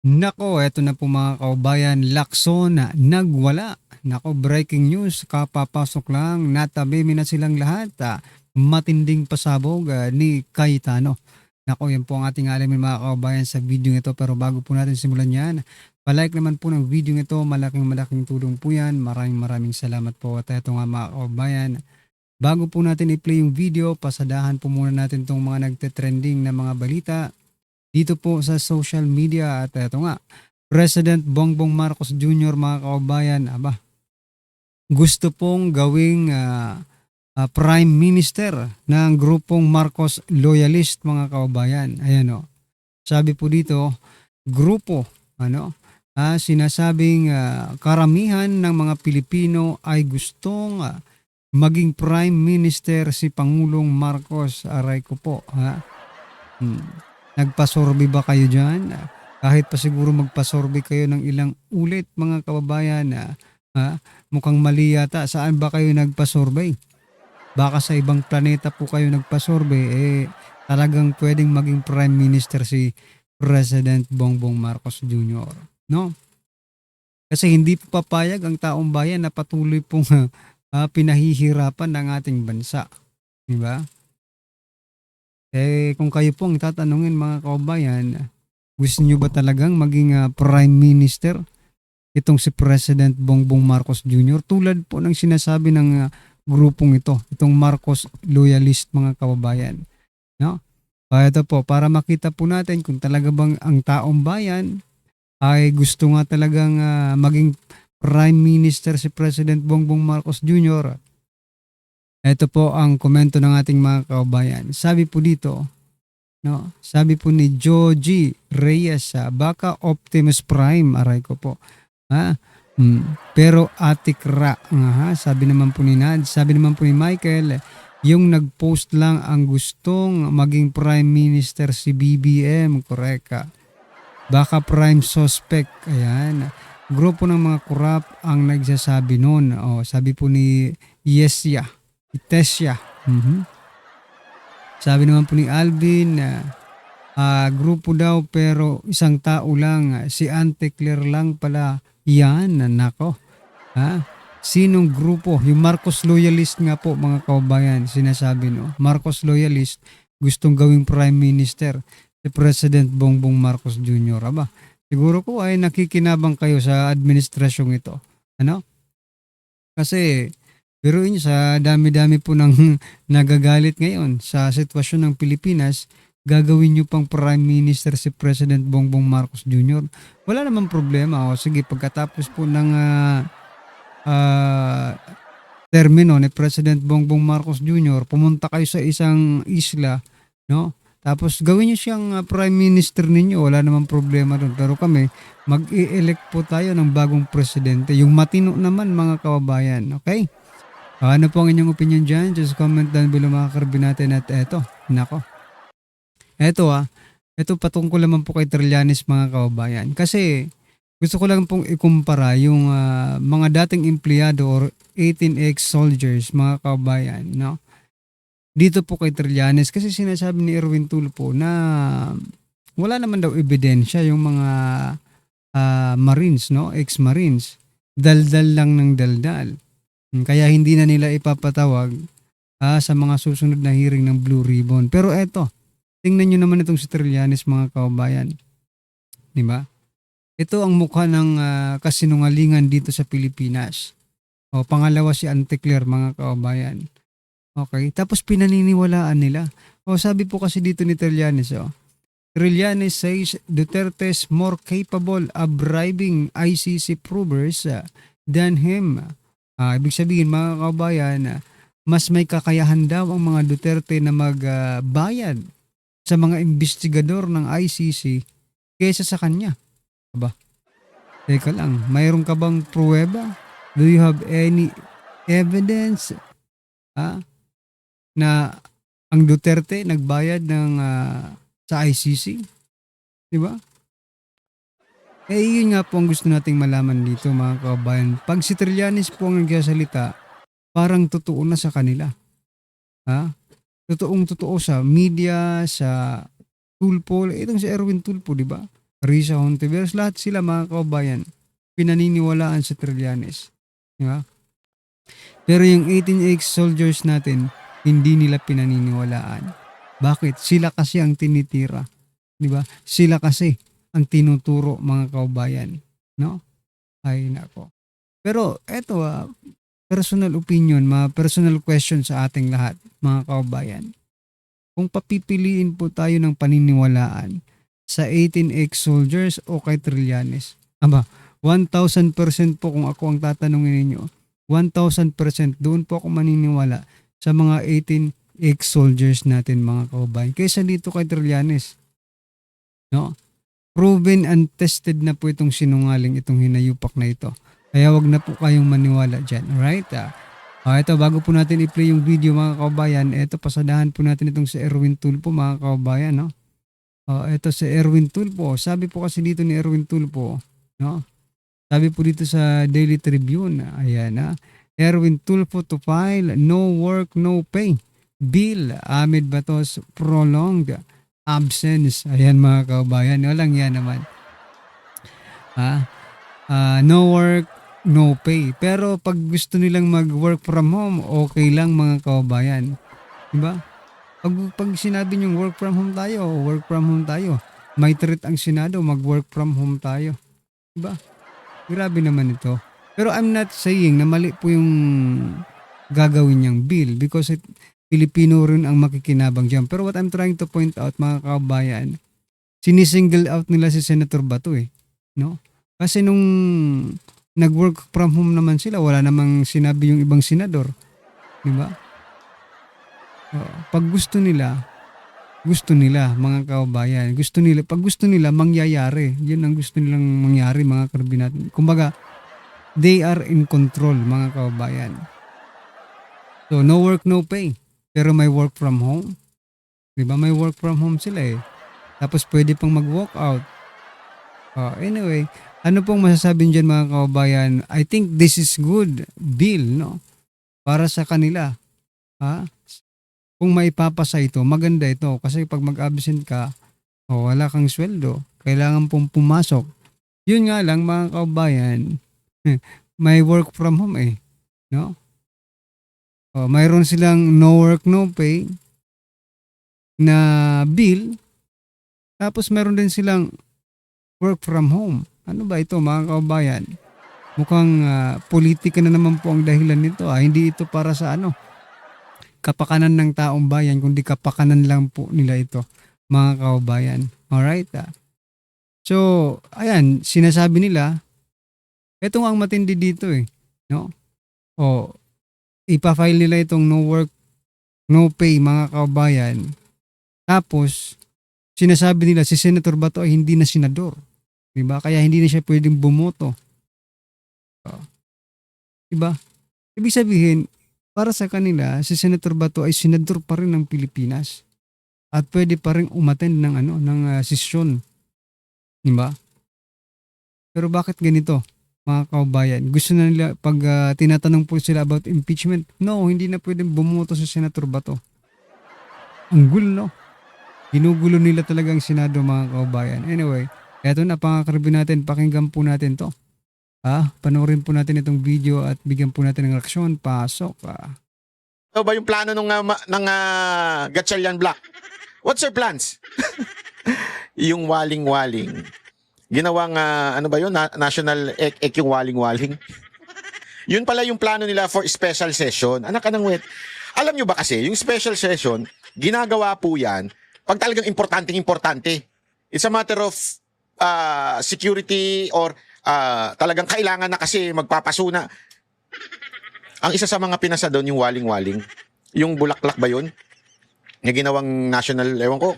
Nako, eto na po mga kaubayan, Lacson nagwala. Nako, breaking news, kapapasok lang, natabimi na silang lahat. Matinding pasabog ni Cayetano. Nako, yan po ang ating alamin mga kaubayan sa video ito. Pero bago po natin simulan yan, palike naman po ng video ito. Malaking tulong po yan. Maraming salamat po. At eto nga mga kaubayan, bago po natin i-play yung video, pasadahan po muna natin itong mga nagte-trending na mga balita dito po sa social media. At eto nga, President Bongbong Marcos Jr. mga kaubayan, gusto pong gawing Prime Minister ng grupong Marcos Loyalist mga kaubayan. Ayan o. Sabi po dito, grupo, sinasabing karamihan ng mga Pilipino ay gustong maging Prime Minister si Pangulong Marcos. Aray ko po. Hmm. Nagpasorbe ba kayo dyan? Kahit pa siguro magpasorbe kayo ng ilang ulit mga kababayan, mukhang mali yata. Saan ba kayo nagpasorbe? Baka sa ibang planeta po kayo nagpasorbe, talagang pwedeng maging Prime Minister si President Bongbong Marcos Jr. No? Kasi hindi po papayag ang taong bayan na patuloy pong pinahihirapan ng ating bansa. Di ba? Kung kayo pong tatanungin mga kaubayan, gusto nyo ba talagang maging Prime Minister itong si President Bongbong Marcos Jr. tulad po ng sinasabi ng grupong ito, itong Marcos Loyalist mga kababayan. No? Kaya ito po, para makita po natin kung talaga bang ang taong bayan ay gusto nga talagang maging Prime Minister si President Bongbong Marcos Jr. Ito po ang komento ng ating mga kababayan. Sabi po dito, no? Sabi po ni Joji Reyes, baka Optimus Prime, aray ko po. Pero Atik Ra, sabi naman po ni Nad, sabi naman po ni Michael, yung nag-post lang ang gustong maging Prime Minister si BBM, correct. Baka prime suspect, ayan. Grupo ng mga kurap ang nagsasabi noon. Sabi po ni Yesya, Itesya. Sabi naman po ni Alvin, grupo daw pero isang tao lang. Si Ante Claire lang pala. Yan, nako. Sinong grupo? Yung Marcos Loyalist nga po mga kaubayan, sinasabi no. Marcos Loyalist gustong gawing Prime Minister si President Bongbong Marcos Jr. Siguro ko ay nakikinabang kayo sa administrasyong ito. Ano? Kasi biruin niyo sa dami-dami po ng nagagalit ngayon sa sitwasyon ng Pilipinas, gagawin niyo pang Prime Minister si President Bongbong Marcos Jr. Wala namang problema. Sige, pagkatapos po ng termino ni President Bongbong Marcos Jr., pumunta kayo sa isang isla, no? Tapos gawin niyo siyang Prime Minister ninyo, wala namang problema doon. Pero kami, mag-i-elect po tayo ng bagong presidente. Yung matino naman mga kababayan, okay? Ano po ang inyong opinion dyan? Just comment down below mga karbi natin. At eto, nako. Eto patungkol naman po kay Trillanes mga kababayan. Kasi gusto ko lang pong ikumpara yung mga dating empleyado or 18 ex-soldiers mga kababayan, no? Dito po kay Trillanes kasi sinasabi ni Erwin Tulfo na wala naman daw ebidensya yung mga Marines, no? Ex-Marines. Daldal lang ng daldal. Kaya hindi na nila ipapatawag sa mga susunod na hearing ng Blue Ribbon. Pero eto, tingnan nyo naman itong si Trillanes mga kababayan. Di ba? Ito ang mukha ng kasinungalingan dito sa Pilipinas. Pangalawa si Ante Claire mga kababayan. Okay, tapos pinaniniwalaan nila. Sabi po kasi dito ni Trillanes, Trillanes says Duterte's more capable of bribing ICC probers than him. Ibig sabihin mga kababayan, mas may kakayahan daw ang mga Duterte na magbayad sa mga investigador ng ICC kaysa sa kanya. Teka lang, mayroon ka bang pruweba? Do you have any evidence na ang Duterte nagbayad ng sa ICC? Di ba? Yun nga po ang gusto nating malaman dito mga kababayan. Pag si Trillanes po ang nagsasalita, parang totoo na sa kanila. Totoong totoo sa media, sa Tulfo, itong si Erwin Tulfo, di ba? Risa Hontiveros, lahat sila mga kababayan, pinaniniwalaan si Trillanes. Di ba? Pero yung 18 ex-soldiers natin, hindi nila pinaniniwalaan. Bakit? Sila kasi ang tinitira. Di ba? Sila kasi ang tinuturo mga kababayan. No? Ay nako. Pero eto personal opinion, mga personal question sa ating lahat, mga kababayan. Kung papipiliin po tayo ng paniniwalaan sa 18 ex-soldiers o kay Trillanes, 1,000% po kung ako ang tatanungin ninyo, 1,000% doon po ako maniniwala sa mga 18 ex-soldiers natin mga kababayan kaysa dito kay Trillanes. No? Proven and tested na po itong sinungaling, itong hinayupak na ito. Kaya wag na po kayong maniwala dyan. Alright? Ito, bago po natin i-play yung video mga kababayan, ito, pasadahan po natin itong si Erwin Tulfo mga kababayan. No? Ito si Erwin Tulfo. Sabi po kasi dito ni Erwin Tulfo, no? Sabi po dito sa Daily Tribune, ayan Erwin Tulfo to file no work, no pay bill amid Batos prolonged absence. Ayan mga kababayan, walang yan naman. No work, no pay. Pero pag gusto nilang mag-work from home, okay lang mga kababayan. Diba? Pag sinabi niyong work from home tayo. May treat ang Senado, mag-work from home tayo. Diba? Grabe naman ito. Pero I'm not saying na mali po yung gagawin niyang bill because Pilipino rin ang makikinabang dyan. Pero what I'm trying to point out mga kababayan, sinisingle out nila si Senator Bato no? Kasi nung nag-work from home naman sila, wala namang sinabi yung ibang senador. Diba? Pag gusto nila mga kababayan. Pag gusto nila mangyayari. Yun ang gusto nilang mangyari mga karabinat. Kumbaga, they are in control mga kababayan. So, no work, no pay. Pero may work from home. Diba? May work from home sila Tapos pwede pang mag-walk out. Anyway, ano pong masasabi dyan mga kababayan? I think this is good bill, no? Para sa kanila. Kung maipapasa ito, maganda ito. Kasi pag mag-absent ka, wala kang sweldo, kailangan pong pumasok. Yun nga lang mga kababayan, may work from home no? Mayroon silang no work, no pay na bill, tapos mayroon din silang work from home. Ano ba ito mga kababayan? Mukhang politika na naman po ang dahilan nito. Hindi ito para sa kapakanan ng taong bayan, kundi kapakanan lang po nila ito, mga kababayan. Alright? So, ayan, sinasabi nila, ito nga ang matindi dito no? Ipa-file nila itong no work, no pay, mga kababayan. Tapos, sinasabi nila, si Senator Bato ay hindi na senador. Diba? Kaya hindi na siya pwedeng bumoto. Diba? Ibig sabihin, para sa kanila, si Senator Bato ay senador pa rin ng Pilipinas at pwede pa rin umattend ng sesyon. Diba? Pero bakit ganito, mga kababayan? Gusto na nila, pag tinatanong po sila about impeachment, no, hindi na pwedeng bumoto si Senator Bato. Ang gulo, no? Ginugulo nila talaga ang Senado, mga kababayan. Anyway, eto na, pangakarbi natin, pakinggan po natin to. Panoorin po natin itong video at bigyan po natin ng reaksyon. Pasok. Ano ba yung plano ng Gatchalian Black? What's your plans? Yung waling-waling. Ginawang, ano ba yun? National ek yung waling-waling. Yun pala yung plano nila for special session. Anak ka ng wet. Alam nyo ba kasi, yung special session, ginagawa po yan pag talagang importante. It's a matter of security or talagang kailangan na kasi magpapasuna. Ang isa sa mga pinasa doon yung waling-waling. Yung bulaklak ba yun? Yung ginawang national, ewan ko.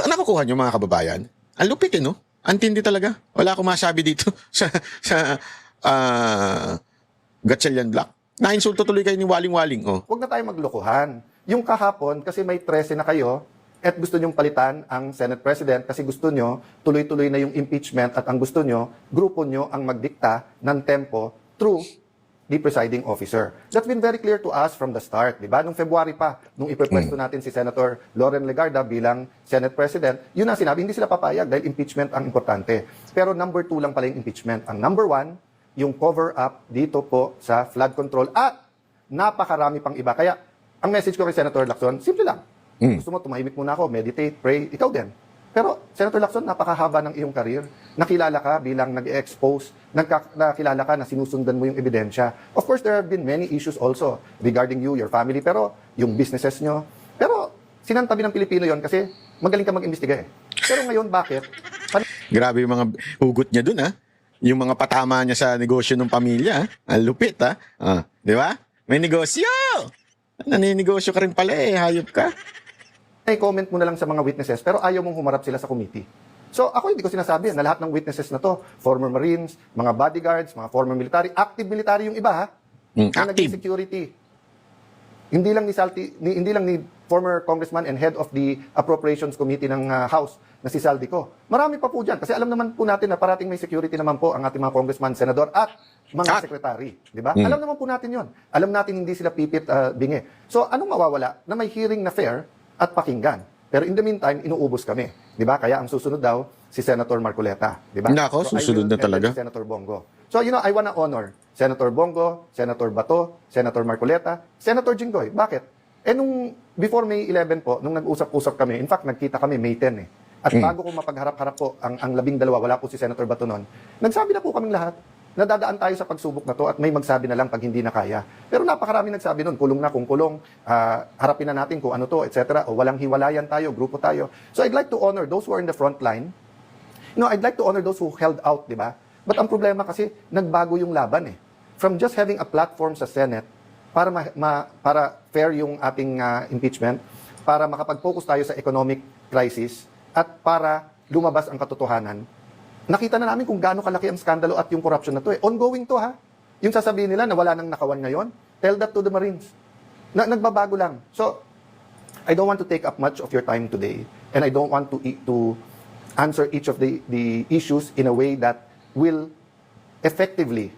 Nakukuha nyo mga kababayan? Ang lupit no? Ang tindi talaga. Wala akong masabi dito sa Gatchalian Black. Nainsulto tuloy kayo ni waling-waling. Huwag na tayo maglokohan. Yung kahapon, kasi may 13 na kayo, at gusto nyong palitan ang Senate President kasi gusto nyo tuloy-tuloy na yung impeachment at ang gusto nyo, grupo nyo ang magdikta ng tempo through the presiding officer. That's been very clear to us from the start, di ba? Nung February pa, nung ipepwesto natin si Senator Loren Legarda bilang Senate President, yun ang sinabi, hindi sila papayag dahil impeachment ang importante. Pero number 2 lang pala yung impeachment. Ang number 1, yung cover-up dito po sa flood control at napakarami pang iba. Kaya, ang message ko kay Senator Lacson, simple lang. Gusto mo, tumahimik muna ako, meditate, pray, ikaw din. Pero, Senator Lacson, napakahaba ng iyong karir. Nakilala ka bilang nag-expose, nakilala ka na sinusundan mo yung ebidensya. Of course, there have been many issues also regarding you, your family, pero yung businesses nyo. Pero, sinantabi ng Pilipino yon kasi magaling ka mag-imbestiga eh. Pero ngayon, bakit? Grabe yung mga hugot niya dun, ha? Yung mga patama niya sa negosyo ng pamilya, ha? Ang lupit, ha? Di ba? May negosyo! Naninegosyo ka rin pala eh, hayop ka. Ay comment mo na lang sa mga witnesses pero ayaw mong humarap sila sa committee. So ako hindi ko sinasabi na lahat ng witnesses na to, former Marines, mga bodyguards, mga former military, active military yung iba ha. Na naging Active. security. Hindi lang ni former congressman and head of the appropriations committee ng House na si Saldico. Marami pa po diyan kasi alam naman po natin na parating may security naman po ang ating mga congressman, senador at mga secretary, di ba? Alam naman po natin 'yon. Alam natin hindi sila pipit bingi. So anong mawawala na may hearing na fair at pakinggan. Pero in the meantime, inuubos kami. Di ba? Kaya ang susunod daw, si Senator Marcoleta. Di ba? Nako, susunod na talaga. Senator Bongo. So, I wanna honor Senator Bongo, Senator Bato, Senator Marcoleta, Senator Jinggoy. Bakit? Before May 11 po, nung nag-usap-usap kami, in fact, nagkita kami May 10 eh. At bago ko mapagharap-harap po ang 12, wala po si Senator Bato noon, nagsabi na po kaming lahat, nadadaan tayo sa pagsubok na to at may magsabi na lang pag hindi na kaya. Pero napakarami nagsabi nun, kulong na kung kulong, harapin na natin kung ano to, etc. O walang hiwalayan tayo, grupo tayo. So I'd like to honor those who are in the front line. I'd like to honor those who held out, di ba? But ang problema kasi, nagbago yung laban eh. From just having a platform sa Senate para para fair yung ating impeachment, para makapag-focus tayo sa economic crisis, at para lumabas ang katotohanan, nakita na namin kung gaano kalaki ang skandalo at yung corruption na to eh. Ongoing to ha. Yung sasabihin nila na wala nang nakawan ngayon, tell that to the Marines. Nagbabago lang. So, I don't want to take up much of your time today and I don't want to answer each of the issues in a way that will effectively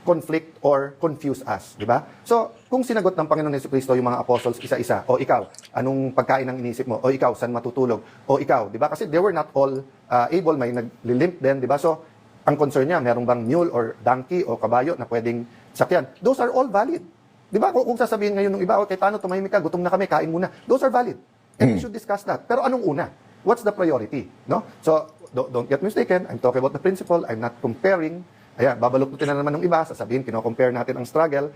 conflict or confuse us, di ba? So, kung sinagot ng Panginoon Jesucristo yung mga apostles isa-isa, o ikaw, anong pagkain ang inisip mo? O ikaw, saan matutulog? O ikaw, di ba? Kasi they were not all able, may nagli-limp din, di ba? So, ang concern niya, meron bang mule or donkey o kabayo na pwedeng sakyan? Those are all valid. Di ba? Kung sasabihin ngayon ng iba, okay, Tano, tumahimik ka, gutom na kami, kain muna. Those are valid. And we should discuss that. Pero anong una? What's the priority? No? So, don't get mistaken. I'm talking about the principle. I'm not comparing. Ayan, babaluktutin na naman ng iba, sasabihin, kino-compare natin ang struggle.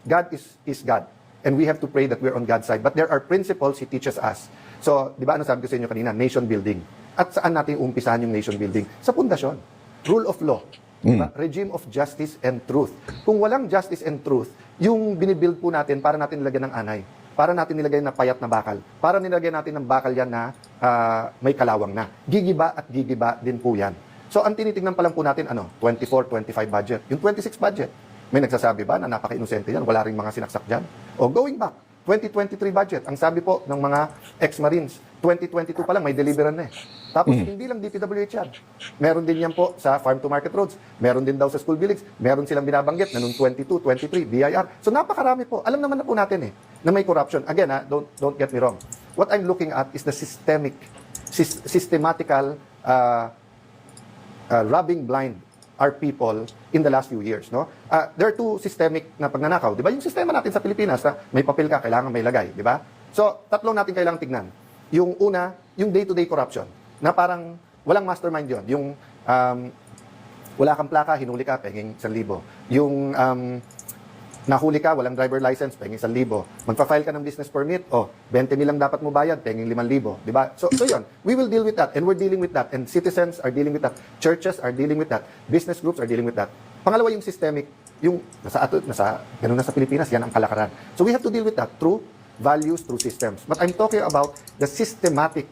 God is God. And we have to pray that we're on God's side. But there are principles He teaches us. So, di ba ano sabi ko sa inyo kanina? Nation building. At saan natin umpisahan yung nation building? Sa pundasyon. Rule of law. Diba? Regime of justice and truth. Kung walang justice and truth, yung binibuild po natin para natin nilagyan ng anay, para natin nilagay na payat na bakal, para nilagay natin ng bakal yan na may kalawang na. Gigiba at gigiba din po yan. So, ang tinitingnan pa lang po natin, 24-25 budget. Yung 26 budget, may nagsasabi ba na napaka-inosente yan? Wala rin mga sinaksak dyan? O going back, 2023 budget, ang sabi po ng mga ex-Marines, 2022 pa lang, may deliveran na eh. Tapos, hindi lang DPWH yan. Meron din yan po sa farm-to-market roads. Meron din daw sa school buildings. Meron silang binabanggit na noong 22, 23, BIR. So, napakarami po. Alam naman na po natin na may corruption. Again, don't get me wrong. What I'm looking at is the systematical robbing blind our people in the last few years. No? There are two systemic na pagnanakaw. Di ba? Yung sistema natin sa Pilipinas na may papel ka, kailangan may lagay. Di ba? So, tatlong natin kailangan tignan. Yung una, yung day-to-day corruption na parang walang mastermind yon. Yung wala kang plaka, hinuli ka, penging 1,000. Yung nahuli ka, walang driver license, penging 1,000. Magpa-file ka ng business permit, 20,000 lang dapat mo bayad, penging 5,000. Diba? So yun, we will deal with that, and we're dealing with that, and citizens are dealing with that, churches are dealing with that, business groups are dealing with that. Pangalawa, yung systemic, yung ganun na sa Pilipinas, yan ang kalakaran. So we have to deal with that through values, through systems. But I'm talking about the systematic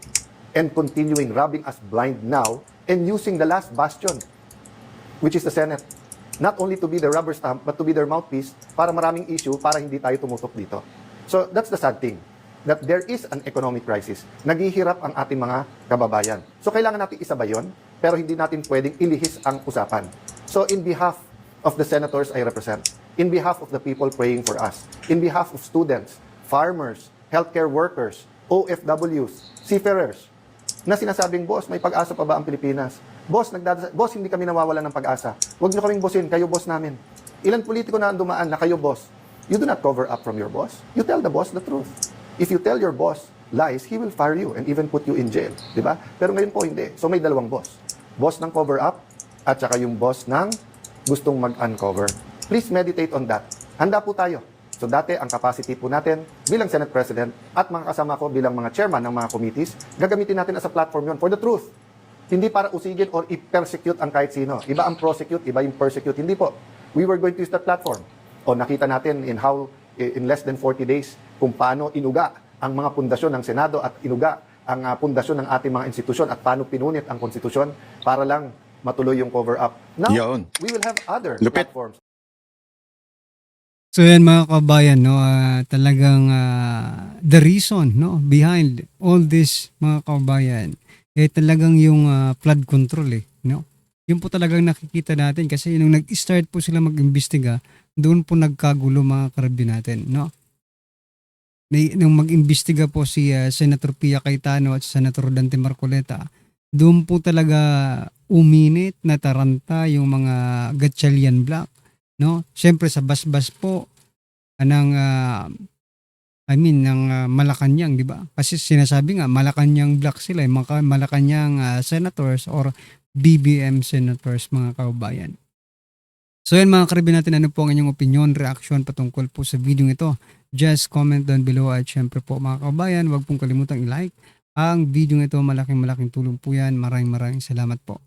and continuing robbing us blind now and using the last bastion, which is the Senate. Not only to be the rubber stamp, but to be their mouthpiece para maraming issue para hindi tayo tumutok dito. So that's the sad thing, that there is an economic crisis. Naghihirap ang ating mga kababayan. So kailangan natin isabay yun, pero hindi natin pwedeng ilihis ang usapan. So in behalf of the senators I represent, in behalf of the people praying for us, in behalf of students, farmers, healthcare workers, OFWs, seafarers, na sinasabing, boss, may pag-asa pa ba ang Pilipinas? Boss, boss, hindi kami nawawalan ng pag-asa. Huwag niyo kaming bossin, kayo boss namin. Ilan politiko na ang dumaan na kayo boss? You do not cover up from your boss. You tell the boss the truth. If you tell your boss lies, he will fire you and even put you in jail. Di ba? Pero ngayon po hindi. So may dalawang boss. Boss ng cover up at saka yung boss ng gustong mag-uncover. Please meditate on that. Handa po tayo. So dati, ang capacity po natin bilang Senate President at mga kasama ko bilang mga chairman ng mga committees, gagamitin natin as a platform yon for the truth. Hindi para usigin or i-persecute ang kahit sino. Iba ang prosecute, iba yung persecute. Hindi po. We were going to use that platform. O nakita natin in less than 40 days kung paano inuga ang mga pundasyon ng Senado at inuga ang pundasyon ng ating mga institusyon at paano pinunit ang konstitusyon para lang matuloy yung cover-up. Now, Yun. we will have other Lupit. platforms. So yan mga kabayan, no, talagang the reason, no, behind all this mga kabayan, talagang yung flood control, no. Yun po talagang nakikita natin kasi nung nag-start po sila mag-imbestiga, doon po nagkagulo mga karabin natin, no. Nung mag-imbestiga po si Senator Pia Cayetano at Senator Dante Marcoleta, doon po talaga uminit, nataranta yung mga Gatchalian Black, no? Siyempre sa basbas po ng ng Malacanang, di ba? Kasi sinasabi nga Malacanang Black sila, mga Malacanang senators or BBM senators mga kaubayan. So yan mga karibin natin, ano po ang inyong opinion, reaction patungkol po sa video ito? Just comment down below at syempre po mga kaubayan, huwag pong kalimutang i-like ang video ito, malaking tulong po yan. Maraming salamat po.